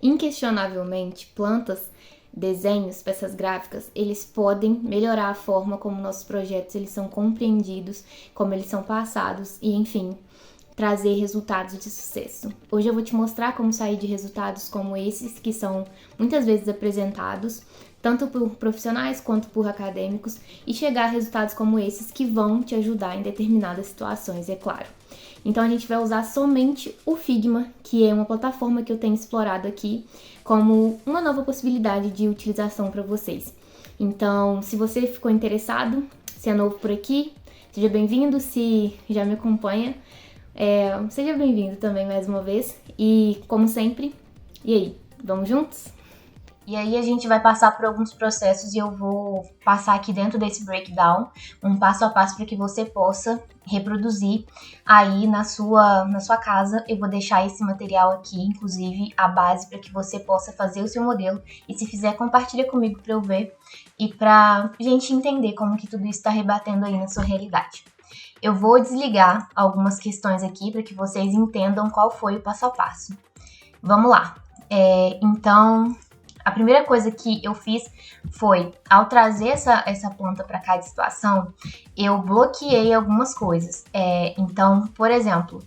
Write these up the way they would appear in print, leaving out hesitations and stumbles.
Inquestionavelmente, plantas, desenhos, peças gráficas, eles podem melhorar a forma como nossos projetos eles são compreendidos, como eles são passados e, enfim, trazer resultados de sucesso. Hoje eu vou te mostrar como sair de resultados como esses, que são muitas vezes apresentados, tanto por profissionais quanto por acadêmicos, e chegar a resultados como esses que vão te ajudar em determinadas situações, é claro. Então a gente vai usar somente o Figma, que é uma plataforma que eu tenho explorado aqui como uma nova possibilidade de utilização para vocês. Então, se você ficou interessado, se é novo por aqui, seja bem-vindo. Se já me acompanha, seja bem-vindo também mais uma vez. E, como sempre, e aí, vamos juntos? E aí a gente vai passar por alguns processos e eu vou passar aqui dentro desse breakdown um passo a passo para que você possa reproduzir aí na sua casa. Eu vou deixar esse material aqui, inclusive a base, para que você possa fazer o seu modelo. E se fizer, compartilha comigo para eu ver e para a gente entender como que tudo isso está rebatendo aí na sua realidade. Eu vou desligar algumas questões aqui para que vocês entendam qual foi o passo a passo. Vamos lá. Então, a primeira coisa que eu fiz foi, ao trazer essa planta para cá de situação, eu bloqueei algumas coisas. Então, por exemplo,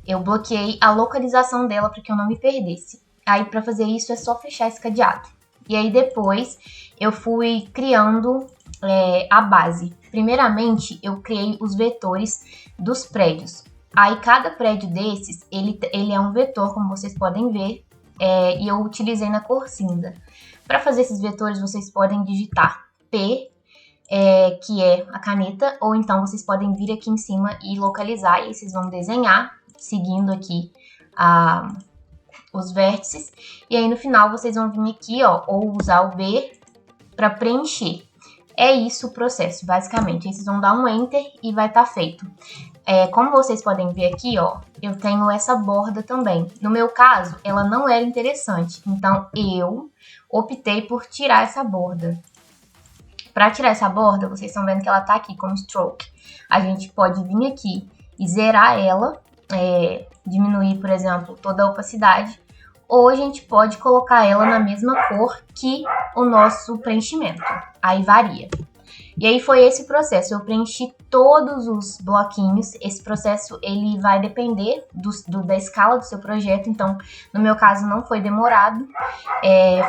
eu bloqueei a localização dela para que eu não me perdesse. Aí, para fazer isso, é só fechar esse cadeado. E aí, depois, eu fui criando a base. Primeiramente, eu criei os vetores dos prédios. Aí, cada prédio desses, ele é um vetor, como vocês podem ver, e eu utilizei na cor cinza. Para fazer esses vetores, vocês podem digitar P, que é a caneta, ou então vocês podem vir aqui em cima e localizar, e aí vocês vão desenhar, seguindo aqui os vértices, e aí no final vocês vão vir aqui, ou usar o B para preencher. É isso o processo, basicamente. Aí vocês vão dar um Enter e vai estar feito. Como vocês podem ver aqui, eu tenho essa borda também. No meu caso, ela não era interessante, então eu optei por tirar essa borda. Para tirar essa borda, vocês estão vendo que ela está aqui como stroke. A gente pode vir aqui e zerar ela, diminuir, por exemplo, toda a opacidade, ou a gente pode colocar ela na mesma cor que o nosso preenchimento. Aí varia. E aí foi esse processo, eu preenchi todos os bloquinhos. Esse processo ele vai depender da escala do seu projeto, então no meu caso não foi demorado,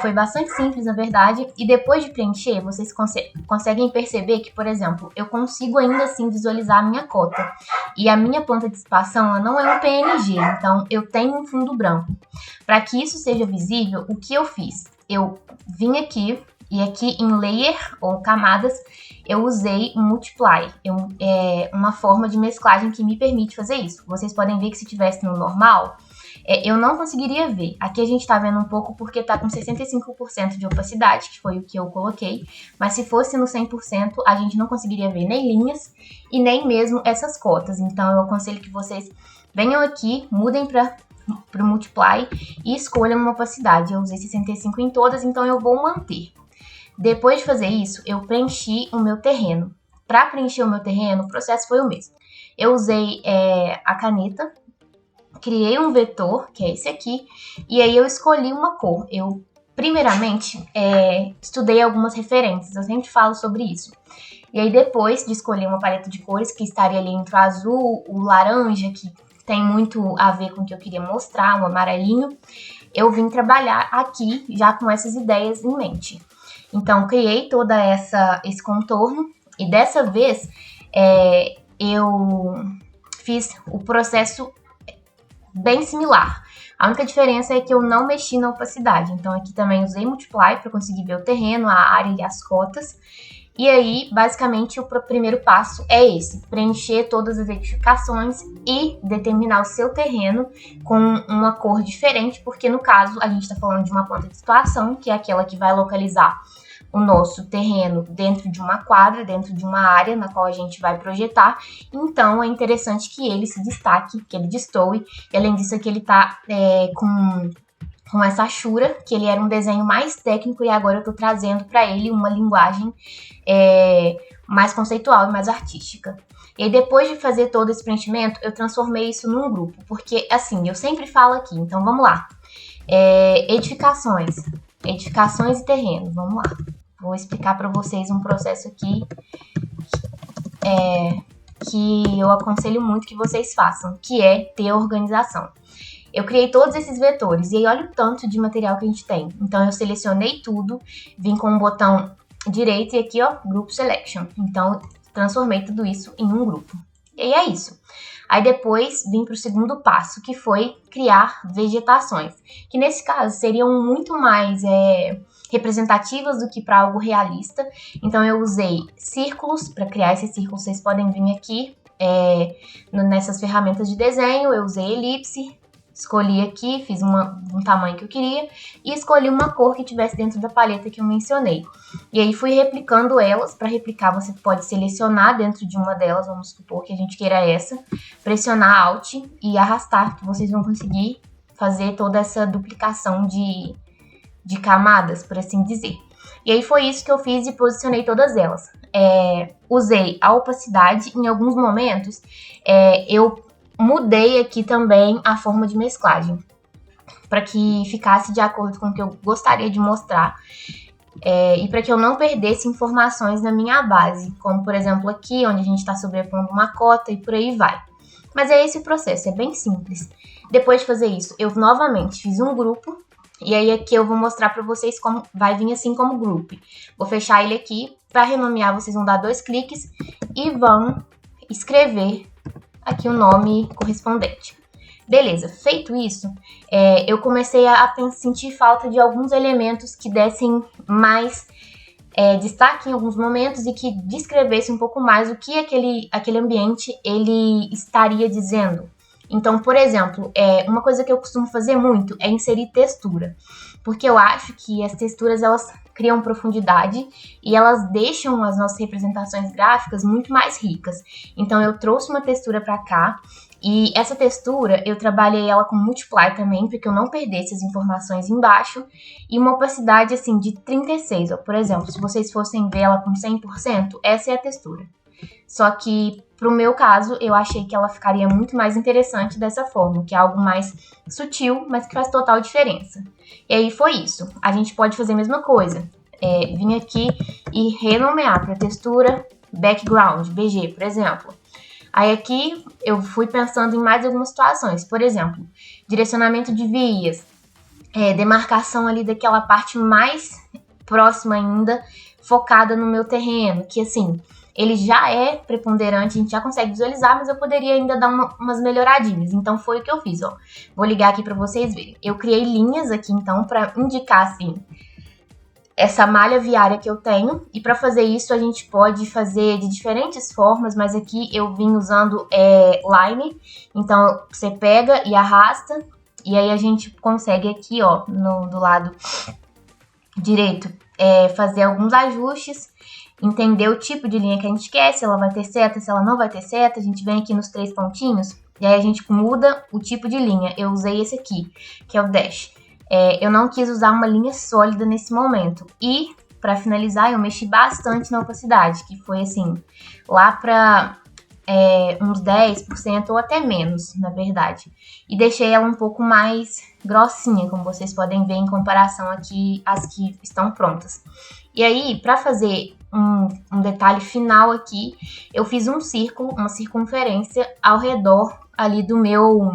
foi bastante simples na verdade. E depois de preencher, vocês conseguem perceber que, por exemplo, eu consigo ainda assim visualizar a minha cota. E a minha planta de expansão ela não é um PNG, então eu tenho um fundo branco. Para que isso seja visível, o que eu fiz? Eu vim aqui e aqui em Layer ou Camadas, eu usei um Multiply, uma forma de mesclagem que me permite fazer isso. Vocês podem ver que se tivesse no normal, eu não conseguiria ver. Aqui a gente tá vendo um pouco porque tá com 65% de opacidade, que foi o que eu coloquei. Mas se fosse no 100%, a gente não conseguiria ver nem linhas e nem mesmo essas cotas. Então eu aconselho que vocês venham aqui, mudem para o Multiply e escolham uma opacidade. Eu usei 65 em todas, então eu vou manter. Depois de fazer isso, eu preenchi o meu terreno. Para preencher o meu terreno, o processo foi o mesmo. Eu usei a caneta, criei um vetor, que é esse aqui, e aí eu escolhi uma cor. Eu, primeiramente, estudei algumas referências, eu sempre falo sobre isso. E aí depois de escolher uma paleta de cores, que estaria ali entre o azul, o laranja, que tem muito a ver com o que eu queria mostrar, um amarelinho, eu vim trabalhar aqui já com essas ideias em mente. Então, criei todo esse contorno e dessa vez eu fiz o processo bem similar. A única diferença é que eu não mexi na opacidade. Então, aqui também usei Multiply para conseguir ver o terreno, a área e as cotas. E aí, basicamente, o primeiro passo é esse: preencher todas as edificações e determinar o seu terreno com uma cor diferente, porque no caso a gente está falando de uma planta de situação, que é aquela que vai localizar o nosso terreno dentro de uma quadra, dentro de uma área na qual a gente vai projetar. Então é interessante que ele se destaque, que ele destoe, e além disso aqui ele está com essa achura, que ele era um desenho mais técnico e agora eu estou trazendo para ele uma linguagem mais conceitual e mais artística. E aí, depois de fazer todo esse preenchimento, eu transformei isso num grupo, porque assim, eu sempre falo aqui, então vamos lá. Edificações e terrenos, vamos lá. Vou explicar para vocês um processo aqui que eu aconselho muito que vocês façam, que é ter organização. Eu criei todos esses vetores e aí olha o tanto de material que a gente tem. Então eu selecionei tudo, vim com o botão direito e aqui ó, Group Selection. Então transformei tudo isso em um grupo. E aí é isso. Aí depois vim para o segundo passo, que foi criar vegetações, que nesse caso seriam muito mais representativas do que para algo realista. Então eu usei círculos, para criar esses círculos vocês podem vir aqui nessas ferramentas de desenho, eu usei elipse, escolhi aqui, fiz um tamanho que eu queria e escolhi uma cor que tivesse dentro da paleta que eu mencionei. E aí fui replicando elas. Para replicar você pode selecionar dentro de uma delas, vamos supor que a gente queira essa, pressionar Alt e arrastar, que vocês vão conseguir fazer toda essa duplicação de camadas, por assim dizer. E aí foi isso que eu fiz e posicionei todas elas. Usei a opacidade, em alguns momentos eu mudei aqui também a forma de mesclagem, para que ficasse de acordo com o que eu gostaria de mostrar e para que eu não perdesse informações na minha base, como por exemplo aqui, onde a gente está sobrepondo uma cota e por aí vai. Mas é esse o processo, é bem simples. Depois de fazer isso, eu novamente fiz um grupo, e aí aqui eu vou mostrar para vocês como vai vir assim como group. Vou fechar ele aqui, para renomear vocês vão dar 2 cliques e vão escrever aqui o nome correspondente. Beleza, feito isso, eu comecei a sentir falta de alguns elementos que dessem mais destaque em alguns momentos e que descrevesse um pouco mais o que aquele ambiente ele estaria dizendo. Então, por exemplo, uma coisa que eu costumo fazer muito é inserir textura, porque eu acho que as texturas elas criam profundidade e elas deixam as nossas representações gráficas muito mais ricas. Então eu trouxe uma textura para cá e essa textura eu trabalhei ela com multiply também, para que eu não perdesse as informações embaixo, e uma opacidade assim de 36, ó. Por exemplo, se vocês fossem ver ela com 100%, essa é a textura. Só que pro meu caso, eu achei que ela ficaria muito mais interessante dessa forma, que é algo mais sutil, mas que faz total diferença. E aí foi isso. A gente pode fazer a mesma coisa. Vim aqui e renomear para textura background, BG, por exemplo. Aí aqui eu fui pensando em mais algumas situações. Por exemplo, direcionamento de vias, demarcação ali daquela parte mais próxima ainda, focada no meu terreno, que assim, ele já é preponderante, a gente já consegue visualizar, mas eu poderia ainda dar umas melhoradinhas. Então foi o que eu fiz, ó. Vou ligar aqui para vocês verem. Eu criei linhas aqui, então, para indicar, assim, essa malha viária que eu tenho. E para fazer isso, a gente pode fazer de diferentes formas, mas aqui eu vim usando line. Então, você pega e arrasta, e aí a gente consegue aqui, ó, do lado direito, fazer alguns ajustes, entender o tipo de linha que a gente quer, se ela vai ter seta, se ela não vai ter seta. A gente vem aqui nos 3 pontinhos e aí a gente muda o tipo de linha. Eu usei esse aqui, que é o dash. Eu não quis usar uma linha sólida nesse momento. E, para finalizar, eu mexi bastante na opacidade, que foi assim, lá para uns 10% ou até menos, na verdade. E deixei ela um pouco mais grossinha, como vocês podem ver em comparação aqui às que estão prontas. E aí, para fazer um detalhe final aqui, eu fiz um círculo, uma circunferência ao redor ali do meu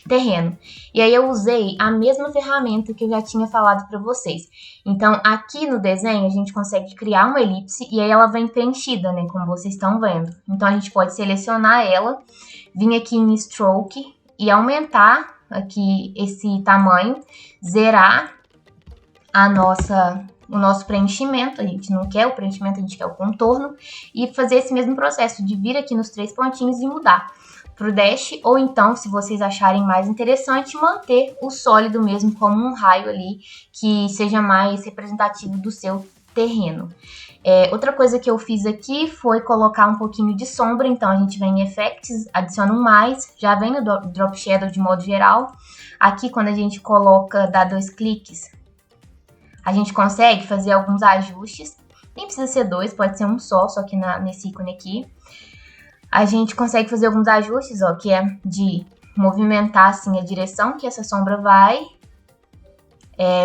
terreno. E aí eu usei a mesma ferramenta que eu já tinha falado para vocês. Então, aqui no desenho, a gente consegue criar uma elipse e aí ela vem preenchida, né, como vocês estão vendo. Então, a gente pode selecionar ela, vir aqui em Stroke e aumentar aqui esse tamanho, zerar o nosso preenchimento. A gente não quer o preenchimento, a gente quer o contorno, e fazer esse mesmo processo de vir aqui nos 3 pontinhos e mudar pro dash, ou então, se vocês acharem mais interessante, manter o sólido mesmo como um raio ali, que seja mais representativo do seu terreno. Outra coisa que eu fiz aqui foi colocar um pouquinho de sombra. Então a gente vem em Effects, adiciona um mais, já vem no Drop Shadow de modo geral. Aqui quando a gente coloca, dá 2 cliques, a gente consegue fazer alguns ajustes. Nem precisa ser 2, pode ser um só que nesse ícone aqui. A gente consegue fazer alguns ajustes, ó, que é de movimentar assim a direção que essa sombra vai.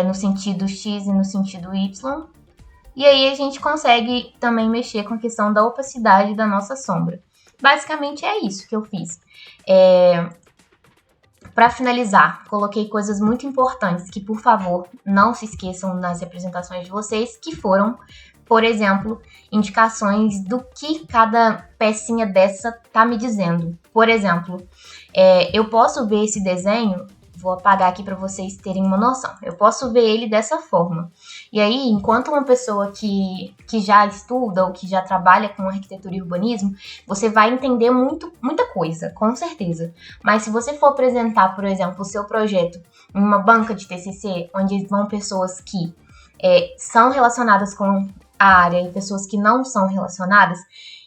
no sentido X e no sentido Y. E aí a gente consegue também mexer com a questão da opacidade da nossa sombra. Basicamente é isso que eu fiz. Para finalizar, coloquei coisas muito importantes que, por favor, não se esqueçam nas representações de vocês, que foram, por exemplo, indicações do que cada pecinha dessa tá me dizendo. Por exemplo, eu posso ver esse desenho, vou apagar aqui para vocês terem uma noção. Eu posso ver ele dessa forma. E aí, enquanto uma pessoa que já estuda ou que já trabalha com arquitetura e urbanismo, você vai entender muita coisa, com certeza. Mas se você for apresentar, por exemplo, o seu projeto em uma banca de TCC, onde vão pessoas que são relacionadas com a área e pessoas que não são relacionadas,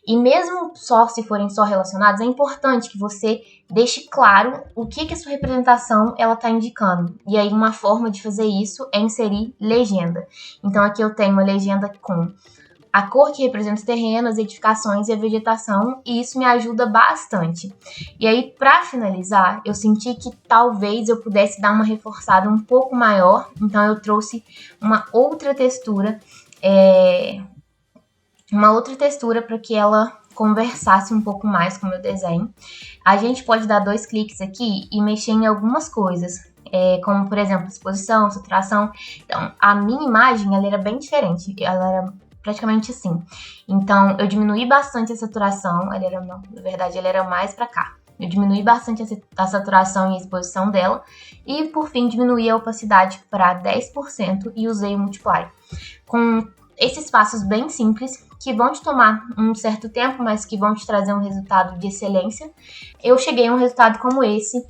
e mesmo se forem só relacionadas, é importante que você deixe claro o que a sua representação ela está indicando. E aí uma forma de fazer isso é inserir legenda. Então aqui eu tenho uma legenda com a cor que representa o terreno, as edificações e a vegetação, e isso me ajuda bastante. E aí, para finalizar, eu senti que talvez eu pudesse dar uma reforçada um pouco maior, então eu trouxe uma outra textura, para que ela conversasse um pouco mais com o meu desenho. A gente pode dar 2 cliques aqui e mexer em algumas coisas, como, por exemplo, exposição, saturação. Então, a minha imagem, ela era bem diferente, ela era praticamente assim. Então, eu diminuí bastante a saturação, na verdade, ela era mais para cá. Eu diminuí bastante a saturação e a exposição dela, e, por fim, diminuí a opacidade para 10% e usei o Multiply. Com esses passos bem simples, que vão te tomar um certo tempo, mas que vão te trazer um resultado de excelência, eu cheguei a um resultado como esse,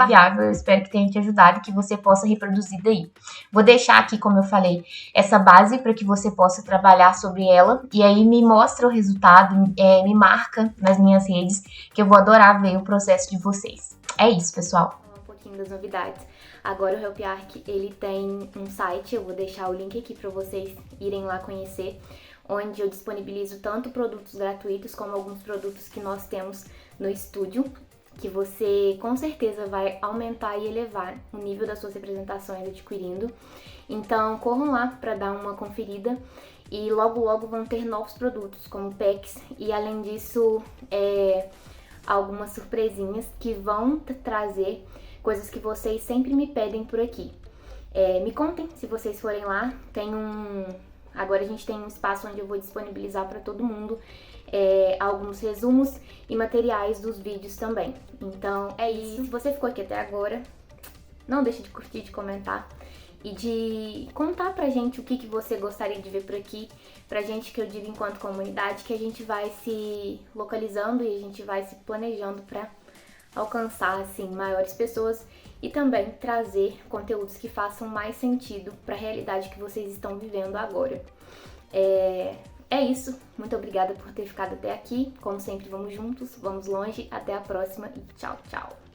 viável. Eu espero que tenha te ajudado e que você possa reproduzir daí. Vou deixar aqui, como eu falei, essa base para que você possa trabalhar sobre ela, e aí me mostra o resultado, me marca nas minhas redes, que eu vou adorar ver o processo de vocês. É isso, pessoal. Um pouquinho das novidades. Agora o Help Arc, ele tem um site, eu vou deixar o link aqui para vocês irem lá conhecer, onde eu disponibilizo tanto produtos gratuitos como alguns produtos que nós temos no estúdio, que você com certeza vai aumentar e elevar o nível das suas representações adquirindo. Então corram lá para dar uma conferida e logo logo vão ter novos produtos como packs e além disso algumas surpresinhas que vão trazer coisas que vocês sempre me pedem por aqui. Me contem se vocês forem lá, agora a gente tem um espaço onde eu vou disponibilizar para todo mundo alguns resumos e materiais dos vídeos também. Então é isso. Se você ficou aqui até agora, não deixe de curtir, de comentar e de contar pra gente o que você gostaria de ver por aqui, pra gente, que eu digo enquanto comunidade, que a gente vai se localizando e a gente vai se planejando pra alcançar assim maiores pessoas e também trazer conteúdos que façam mais sentido para a realidade que vocês estão vivendo agora. É isso, muito obrigada por ter ficado até aqui. Como sempre, vamos juntos, vamos longe. Até a próxima e tchau, tchau!